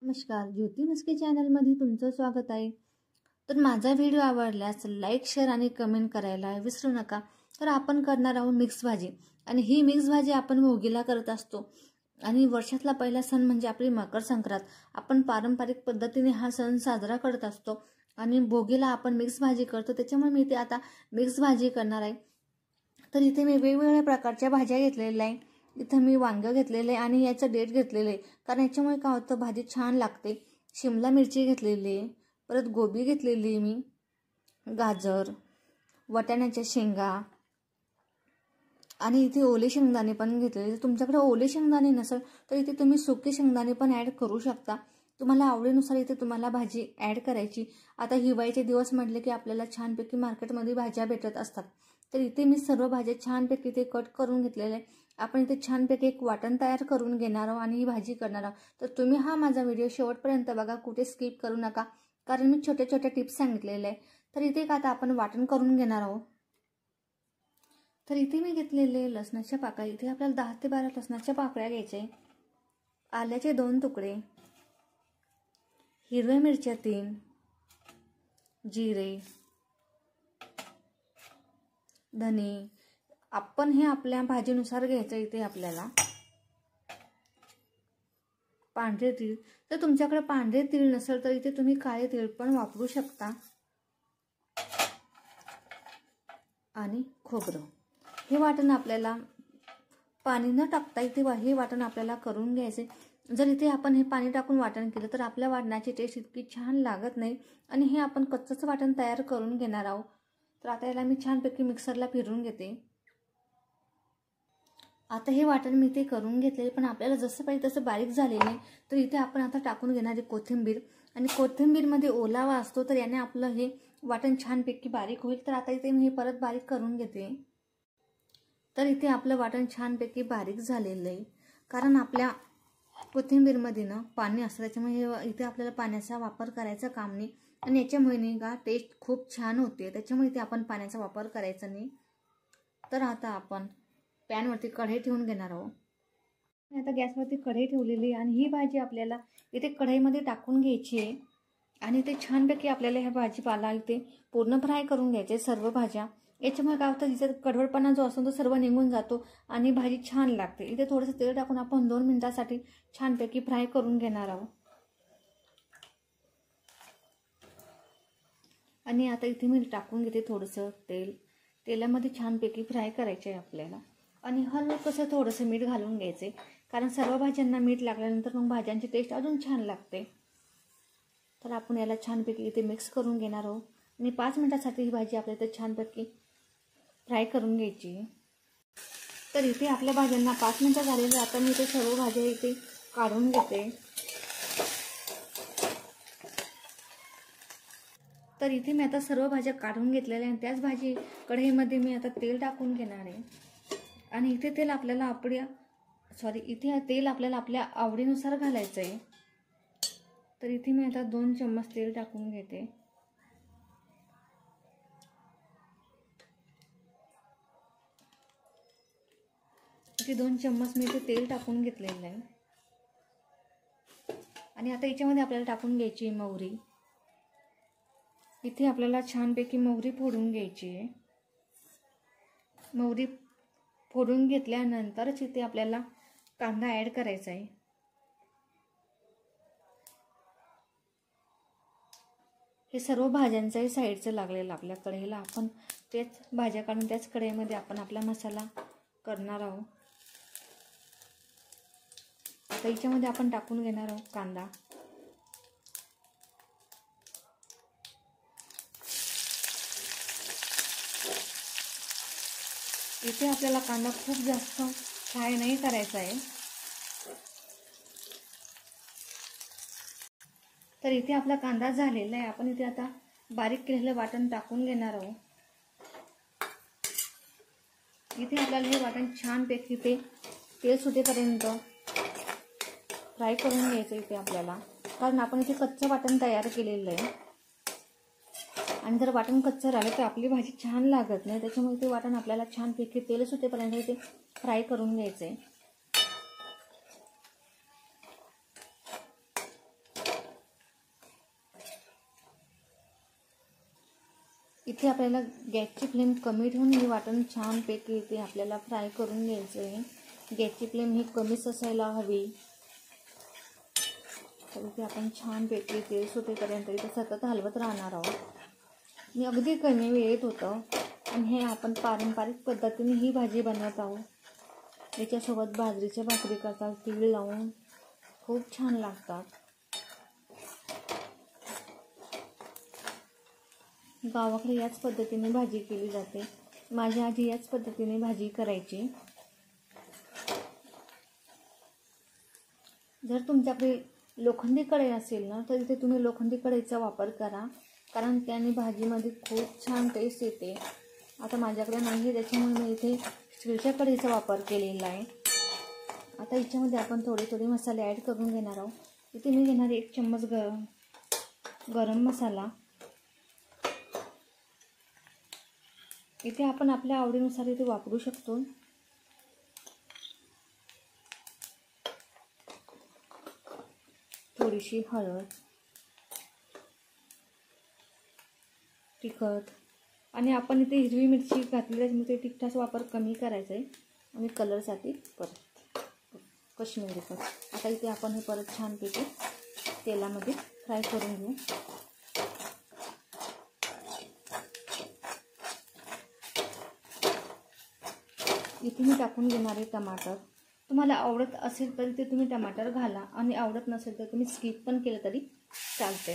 नमस्कार, ज्योती मस्के चॅनलमध्ये तुमचं स्वागत आहे। तर माझा व्हिडिओ आवडल्यास लाईक, शेअर आणि कमेंट करायला विसरू नका। तर आपण करणार आहोत मिक्स भाजी आणि ही मिक्स भाजी आपण भोगीला करत असतो आणि वर्षातला पहिला सण म्हणजे आपली मकर संक्रांत। आपण पारंपरिक पद्धतीने हा सण साजरा करत असतो आणि भोगीला आपण मिक्स भाजी करतो, त्याच्यामुळे मी इथे आता मिक्स भाजी करणार आहे। तर इथे मी वेगवेगळ्या प्रकारच्या भाज्या घेतलेल्या आहे। इथे मी वांगे घेतलेले आणि याचं डेट घेतलेले, कारण याच्यामुळे काय होतं भाजी छान लागते। शिमला मिरची घेतलेली, परत गोबी घेतलेली, मी गाजर, वाटाण्याच्या शेंगा आणि इथे ओले शेंगदाणे पण घेतलेले। तुमच्याकडे ओले शेंगदाणे नसेल तर इथे तुम्ही सुके शेंगदाणे पण ॲड करू शकता, तुम्हाला आवडीनुसार इथे तुम्हाला भाजी ॲड करायची। आता हिवाळ्याचे दिवस म्हटले की आपल्याला छानपैकी मार्केटमध्ये भाज्या भेटत असतात। तर इथे मी सर्व भाज्या छानपैकी इथे कट करून घेतलेले। आपण इथे छानपैकी एक वाटण तयार करून घेणार आहोत आणि ही भाजी करणार आहोत। तर तुम्ही हा माझा व्हिडिओ शेवटपर्यंत बघा, कुठे स्किप करू नका, कारण मी छोटे छोटे टिप्स सांगितलेले आहे। तर इथे आता आपण वाटण करून घेणार आहोत। तर इथे मी घेतलेले लसणाच्या पाकळ्या, इथे आपल्याला 10 ते 12 लसणाच्या पाकळ्या घ्यायचे, आल्याचे 2 तुकडे, हिरव्या मिरच्या 3, जिरे, धने, आपण हे आपल्या भाजीनुसार घ्यायचं। इथे आपल्याला पांढरे तीळ, तर तुमच्याकडे पांढरे तीळ नसेल तर इथे तुम्ही काळे तीळ पण वापरू शकता, आणि खोबरं। हे वाटण आपल्याला पाणी न टाकता इथे हे वाटण आपल्याला करून घ्यायचे। जर इथे आपण हे पाणी टाकून वाटण केलं तर आपल्या वाटणाची टेस्ट इतकी छान लागत नाही आणि हे आपण कच्चंच वाटण तयार करून घेणार आहोत। तर आता याला मी छानपैकी मिक्सरला फिरवून घेते। आता हे वाटण मी इथे करून घेतले, पण आपल्याला जसं पाहिजे तसं बारीक झालेलं आहे। तर इथे आपण आता टाकून घेणार आहे कोथिंबीर, आणि कोथिंबीरमध्ये ओलावा असतो तर याने आपलं हे वाटण छानपैकी बारीक होईल। तर आता इथे मी हे परत बारीक करून घेते। तर इथे आपलं वाटण छानपैकी बारीक झालेलं आहे, कारण आपल्या कोथिंबीरमध्ये ना पाणी असतं, त्याच्यामुळे इथे आपल्याला पाण्याचा वापर करायचा काम नाही आणि याच्यामुळे नाही का टेस्ट खूप छान होते, त्याच्यामुळे इथे आपण पाण्याचा वापर करायचा नाही। तर आता आपण पॅनवरती कढई ठेवून घेणार आहोत। आता गॅसवरती कढई ठेवलेली आणि ही भाजी आपल्याला इथे कढईमध्ये टाकून घ्यायची आहे आणि ते छानपैकी आपल्याला ह्या भाजीपाला इथे पूर्ण फ्राय करून घ्यायचे सर्व भाज्या। याच्यामुळे काय होतं, तिचा कडवटपणा जो असतो तो सर्व निघून जातो आणि भाजी छान लागते। इथे थोडंसं तेल टाकून आपण 2 मिनिटांसाठी छानपैकी फ्राय करून घेणार आहोत। आणि आता इथे मी टाकून घेते थोडंसं तेल, तेलामध्ये छानपैकी फ्राय करायचे आहे आपल्याला, आणि हलकसं थोडंसं मीठ घालून घ्यायचे, कारण सर्व भाज्यांना मीठ लागल्यानंतर मग भाज्यांची टेस्ट अजून छान लागते। तर आपण याला छानपैकी इथे मिक्स करून घेणार आहोत आणि 5 मिनिटांसाठी ही भाजी आपल्याला इथे छानपैकी फ्राय करून घ्यायची। तर इथे आपल्या भाज्यांना 5 मिनिटं झालेली, आता मी इथे सर्व भाज्या इथे काढून घेते। तर इथे मी आता सर्व भाज्या काढून घेतलेल्या आणि त्याच भाजी कढईमध्ये मी आता तेल टाकून घेणार आहे, आणि इथे तेल आपल्याला इथे तेल आपल्याला आपल्या आवडीनुसार घालायचं आहे। तर इथे मी आता 2 चम्मच तेल टाकून घेते। इथे 2 चम्मच मी इथे तेल टाकून घेतलेलं आहे, आणि आता याच्यामध्ये आपल्याला टाकून घ्यायची मोहरी। इथे आपल्याला छानपैकी मोहरी फोडून घ्यायची आहे। मोहरी फोडून घेतल्यानंतरच इथे आपल्याला कांदा ॲड करायचा आहे। हे सर्व भाज्यांचाही साईडचं लागलेलं आपल्या कढईला, आपण तेच भाज्या काढून त्याच कढईमध्ये आपण आपला मसाला करणार आहोत। आता याच्यामध्ये आपण टाकून घेणार आहोत कांदा। इथे आपल्याला कांदा खूप जास्त फ्राय नाही करायचा आहे। तर इथे आपला कांदा झालेला आहे, आपण इथे आता बारीक केलेलं वाटण टाकून घेणार आहोत। इथे आपल्याला हे वाटण छानपैकी ते तेल सुटेपर्यंत फ्राय करून घ्यायचं इथे आपल्याला, कारण आपण इथे कच्चं वाटण तयार केलेलं आहे आणि जर वाटण कच्चं राहिलं तर आपली भाजी छान लागत नाही, त्याच्यामुळे ते वाटण आपल्याला छानपैकी तेल सुटेपर्यंत इथे फ्राय करून घ्यायचं आहे। इथे आपल्याला गॅसची फ्लेम कमी ठेवून हे वाटण छानपैकी इथे आपल्याला फ्राय करून घ्यायचं आहे। गॅसची फ्लेम ही कमीच असायला हवी। तर इथे आपण छानपैकी तेल सुटेपर्यंत इथे सतत हलवत राहणार आहोत। मी अगदी कमी वेळेत होतं आणि हे आपण पारंपरिक पद्धतीने ही भाजी बनवत आहोत। याच्यासोबत बाजरीच्या भाकरी करतात, तीळ लावून खूप छान लागतात। गावाकडे याच पद्धतीने भाजी केली जाते। माझी आजी याच पद्धतीने भाजी करायची। जर तुमच्याकडे लोखंडी कढई असेल ना तर इथे तुम्ही लोखंडी कढईचा वापर करा, कारण त्याने भाजीमध्ये खूप छान टेस्ट येते। आता माझ्याकडे नाही, त्याच्यामुळे मी इथे स्टीलच्या कढईचा वापर केलेला आहे। आता याच्यामध्ये आपण थोडे मसाले ॲड करून घेणार आहोत। इथे मी घेणार 1 चम्मच गरम मसाला। इथे आपण आपल्या आवडीनुसार इथे वापरू शकतो। थोडीशी हळद, तिखट आणि आपण इथे हिरवी मिरची घातली, त्याच्यामुळे तिखटाचा वापर कमी करायचा आहे आणि कलरसाठी परत कश्मीरी तिखट। आता इथे आपण हे परत छानपैकी तेलामध्ये फ्राय करून घेऊ। इथे मी टाकून घेणार आहे टमाटर। तुम्हाला आवडत असेल तर ते तुम्ही टमाटर घाला आणि आवडत नसेल तर तुम्ही स्किप पण केलं तरी चालते।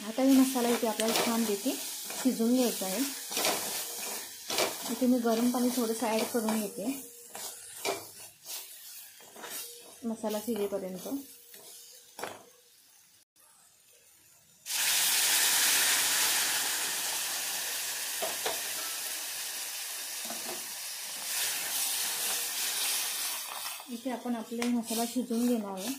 आता हे मसाला इथे आपल्याला छानपैकी शिजवून घ्यायचा आहे। इथे मी गरम पाणी थोडंसं ॲड करून घेते मसाला शिजेपर्यंत। इथे आपण आपले मसाला शिजवून घेणार आहे।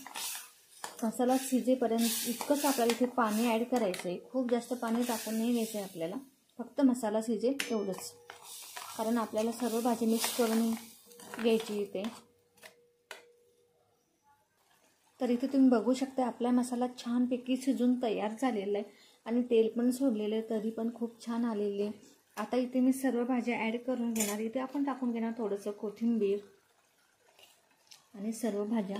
मसाला शिजेपर्यंत इतकंच आपल्याला इथे पाणी ॲड करायचं आहे। खूप जास्त पाणी टाकून नाही घ्यायचं आहे आपल्याला, फक्त मसाला शिजेल तेवढंच, कारण आपल्याला सर्व भाजी मिक्स करून घ्यायची इथे। तर इथे तुम्ही बघू शकता आपला मसाला छानपैकी शिजून तयार झालेला आहे आणि तेल पण सोडलेलं आहे, तरी पण खूप छान आलेले। आता इथे मी सर्व भाज्या ॲड करून घेणार। इथे आपण टाकून घेणार थोडंसं कोथिंबीर आणि सर्व भाज्या।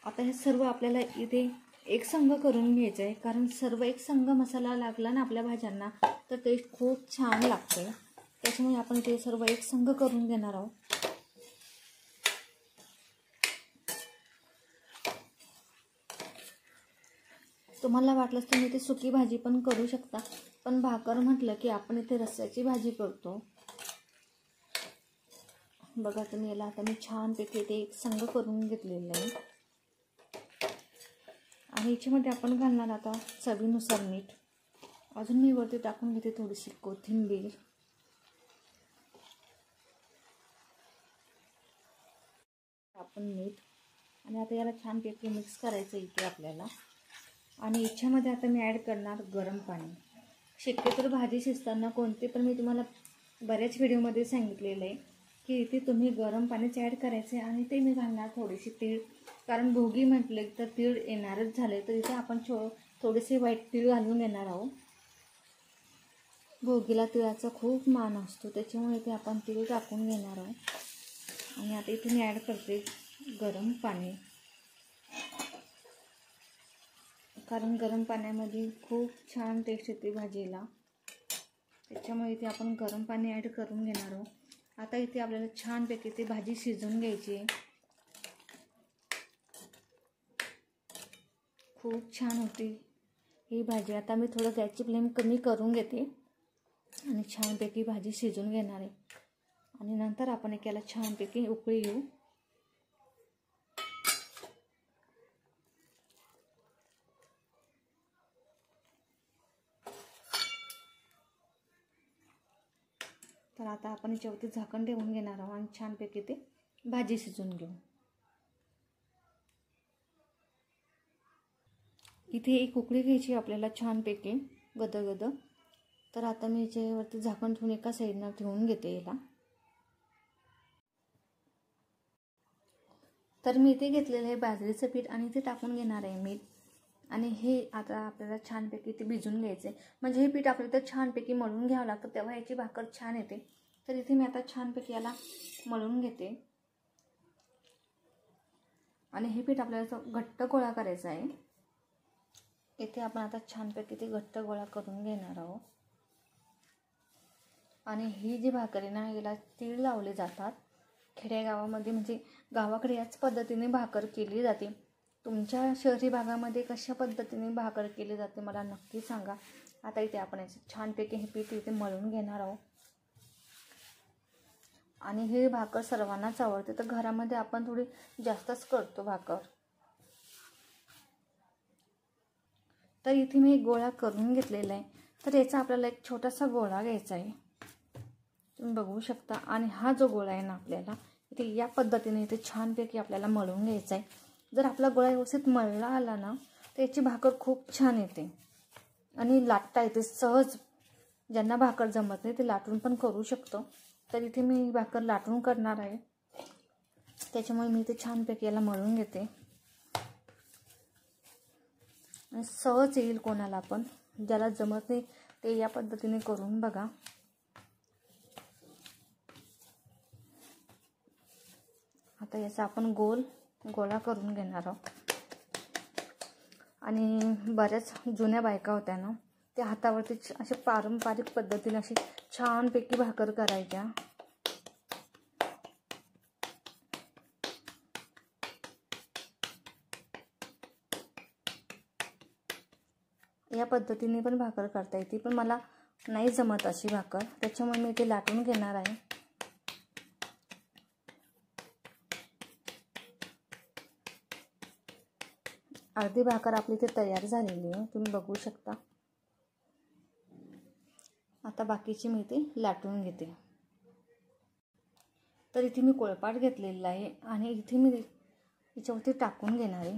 आता हे सर्व आपल्याला इथे एकसंग करून घ्यायचं आहे, कारण सर्व एकसंग मसाला लागला ना आपल्या भाज्यांना तर टेस्ट खूप छान लागते। त्याच्यामुळे आपण ते सर्व एकसंग करून घेणार आहोत। तुम्हाला वाटलंच तुम्ही इथे सुकी भाजी पण करू शकता, पण भाकर म्हटलं की आपण इथे रस्स्याची भाजी करतो। बघा तुम्ही, याला आता मी छानपैकी ते एकसंग करून घेतलेलं आहे आणि याच्यामध्ये आपण घालणार आता चवीनुसार मीठ। अजून मी वरती टाकून घेते थोडीशी कोथिंबीर। आपण मीठ आणि आता याला छानपैकी मिक्स करायचं इथे आपल्याला। आणि याच्यामध्ये आता मी ॲड करणार गरम पाणी। शक्यतो भाजी शिजताना कोणते पण मी तुम्हाला बऱ्याच व्हिडिओमध्ये सांगितलेलं आहे की इथे तुम्ही गरम पाणीच ॲड करायचे आणि ते मी घालणार थोडीशी तीळ, कारण भोगी म्हटले तर तीळ येणारच झाले, तर इथे आपण थोडेसे व्हाईट तीळ घालून घेणार आहोत। भोगीला तिळाचा खूप मान असतो, त्याच्यामुळे इथे आपण तीळ टाकून घेणार आहोत। आणि आता इथे मी ॲड करते गरम पाणी, कारण गरम पाण्यामध्ये खूप छान टेस्ट येते भाजीला, त्याच्यामुळे इथे आपण गरम पाणी ॲड करून घेणार आहोत। आता इथे आपल्याला छानपैकी ती भाजी शिजवून घ्यायची आहे। खूप छान होती ही भाजी। आता मी थोडं गॅसची फ्लेम कमी करून घेते आणि छानपैकी भाजी शिजवून घेणार आहे आणि नंतर आपण याला छानपैकी उकळी घेऊ। तर आता आपण याच्यावरती झाकण ठेवून घेणार आहोत आणि छानपैकी ते भाजी शिजवून घेऊ। इथे एक उकळी घ्यायची आपल्याला छानपैकी गदगद। तर आता मी याच्यावरती झाकण ठेवून एका साईडला ठेवून घेते याला। तर मी इथे घेतलेलं आहे बाजरीचं पीठ आणि इथे टाकून घेणार आहे मीठ आणि हे आता आपल्याला छानपैकी ते भिजून घ्यायचं आहे. म्हणजे हे पीठ आपल्याला तर छानपैकी मळून घ्यावं लागतं, तेव्हा याची भाकर छान येते. तर इथे मी आता छानपैकी याला मळून घेते. आणि हे पीठ आपल्याला घट्ट गोळा करायचा आहे. इथे आपण आता छानपैकी ते घट्ट गोळा करून घेणार आहोत. आणि ही जी भाकर आहे ना, याला तीळ लावले जातात खेडेगावामध्ये. म्हणजे गावाकडे याच पद्धतीने भाकर केली जाते. तुमच्या शहरी भागामध्ये कशा पद्धतीने भाकर केली जाते मला नक्की सांगा. आता इथे आपण याचे छानपैकी हे पीठ इथे मळून घेणार आहोत. आणि हे भाकर सर्वांनाच आवडते, तर घरामध्ये आपण थोडी जास्तच करतो भाकर. तर इथे मी एक गोळा करून घेतलेला आहे. तर याचा आपल्याला एक छोटासा गोळा घ्यायचा आहे, तुम्ही बघू शकता. आणि हा जो गोळा आहे ना, आपल्याला इथे या पद्धतीने इथे छानपैकी आपल्याला मळून घ्यायचा आहे. जर आपला गोळा व्यवस्थित मळला आला ना, तर याची भाकर खूप छान येते आणि लाटता येते सहज. ज्यांना भाकर जमत नाही ते लाटून पण करू शकतो. तर इथे मी भाकर लाटून करणार आहे, त्याच्यामुळे मी इथे छानपैकी याला मळून घेते. आणि सहज येईल कोणाला पण, ज्याला जमत नाही ते या पद्धतीने करून बघा. आता याचा आपण गोळा करून घेणार आहोत. आणि बऱ्याच जुन्या बायका होत्या ना, त्या हातावरती असे पारंपरिक पद्धतीने अशी छानपैकी भाकर करायच्या. या पद्धतीने पण भाकर करता येते, पण मला नाही जमत अशी भाकर, त्याच्यामुळे मी ते लाटून घेणार आहे. अर्धी भाकर आपली इथे तयार झालेली आहे, तुम्ही बघू शकता. आता बाकीची मी इथे लाटून घेते. तर इथे मी कोळपाट घेतलेला आहे आणि इथे मी याच्यावरती टाकून घेणार आहे.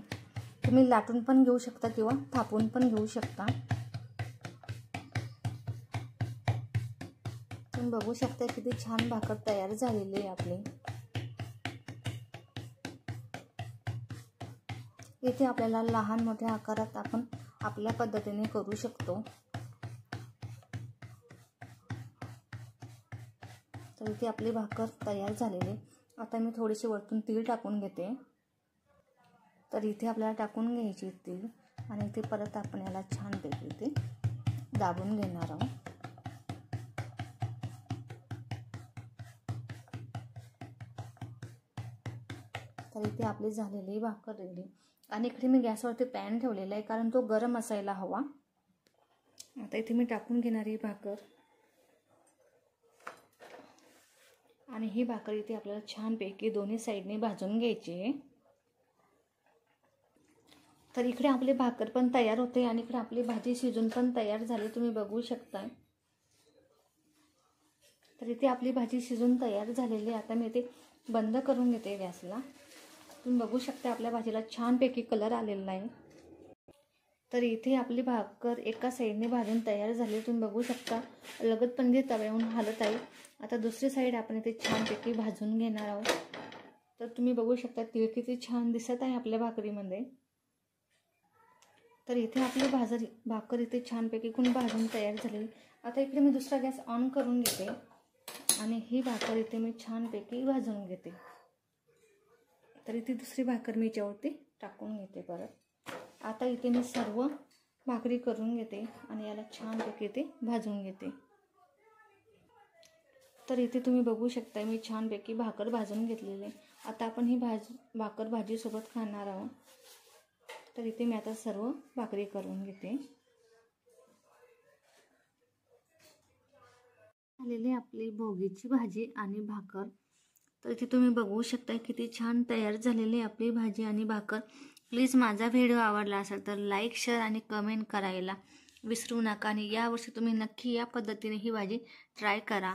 तुम्ही लाटून पण घेऊ शकता किंवा थापून पण घेऊ शकता. तुम्ही बघू शकता किती छान भाकर तयार झालेली आहे आपली. इथे आपल्याला लहान मोठ्या आकारात आपण आपल्या पद्धतीने करू शकतो. तर इथे आपली भाकर तयार झालेली. आता मी थोडीशी वरतून तीळ टाकून घेते. तर इथे आपल्याला टाकून घ्यायची तीळ आणि इथे परत आपण याला छानपैकी इथे दाबून घेणार आहोत. तर इथे आपली झालेली भाकर रेडी. आणि इकडे मी गॅसवरती पॅन ठेवलेला आहे, कारण तो गरम असायला हवा. आता इथे मी टाकून घेणार ही भाकर. आणि ही भाकर इथे आपल्याला छानपैकी दोन्ही साईडने भाजून घ्यायची आहे. तर इकडे आपली भाकर पण तयार होते आणि इकडे आपली भाजी शिजून पण तयार झाली, तुम्ही बघू शकता. तर इथे आपली भाजी शिजून तयार झालेली. आता मी इथे बंद करून घेते गॅसला. तुम्ही बघू शकता आपल्या भाजीला छानपैकी कलर आलेला आहे. तर इथे आपली भाकर एका साईडने भाजून तयार झाली, तुम्ही बघू शकता. लगतपणे तव्यावरून हलत आहे. आता दुसरी साईड आपण इथे छानपैकी भाजून घेणार आहोत. तर तुम्ही बघू शकता तीळ किती छान दिसत आहे आपल्या भाकरीमध्ये. तर इथे आपली भाकर इथे छानपैकी भाजून तयार झाली. आता इकडे मी दुसरा गॅस ऑन करून घेते आणि ही भाकर इथे मी छानपैकी भाजून घेते. तर इथे दुसरी भाकर मी याच्यावरती टाकून घेते परत. आता इथे मी सर्व भाकरी करून घेते आणि याला छानपैकी इथे भाजून घेते. तर इथे तुम्ही बघू शकता मी छानपैकी भाकर भाजून घेतलेली आहे. आता आपण ही भाकर भाजीसोबत खाणार आहोत. तर इथे मी आता सर्व भाकरी करून घेते. आलेली आपली भोगीची भाजी आणि भाकर. तर इथे तुम्ही बघू शकता किती छान तयार झालेली आपली भाजी आणि भाकर. प्लीज माझा व्हिडिओ आवडला असेल तर लाईक, शेअर आणि कमेंट करायला विसरू नका. आणि यावर्षी तुम्ही नक्की या पद्धतीने ही भाजी ट्राय करा.